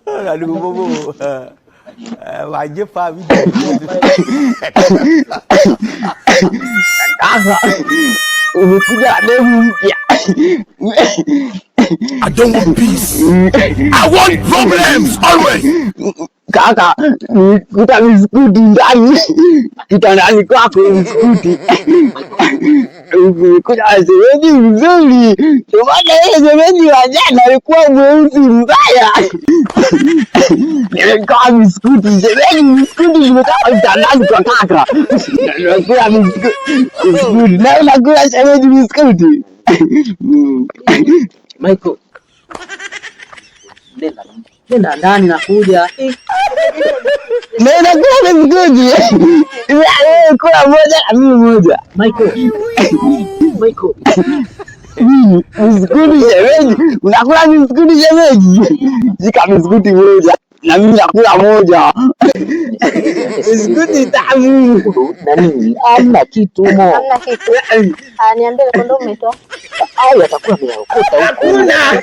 Aduh bobo. Wajib Pak video. Kakak, umekuja demu mpya. I don't want peace. I want problems always. Kaka, nikuta biskuti ndani. Kitandani kwako biskuti. Umekuja shemeji mzuri. Tumana yeye shemeji wa jana alikuwa mweusi mbaya. Nilikuwa biskuti, shemeji biskuti zimetoka kitandani kwa kaka. Nakula biskuti. Na unakula shemeji biskuti. Michael. Nenda ndani nakuja. Nenda kula biskuti. Wewe kula moja na mimi moja. Michael. Biskuti shemeji. Unakula biskuti shemeji. Shika biskuti moja. Na mimi nakula moja. Biskuti tamu. Nani? Hamna kitu mo. Hamna kitu. Niambie kondoo umetoa. Au atakuwa ameokota huko. Hakuna.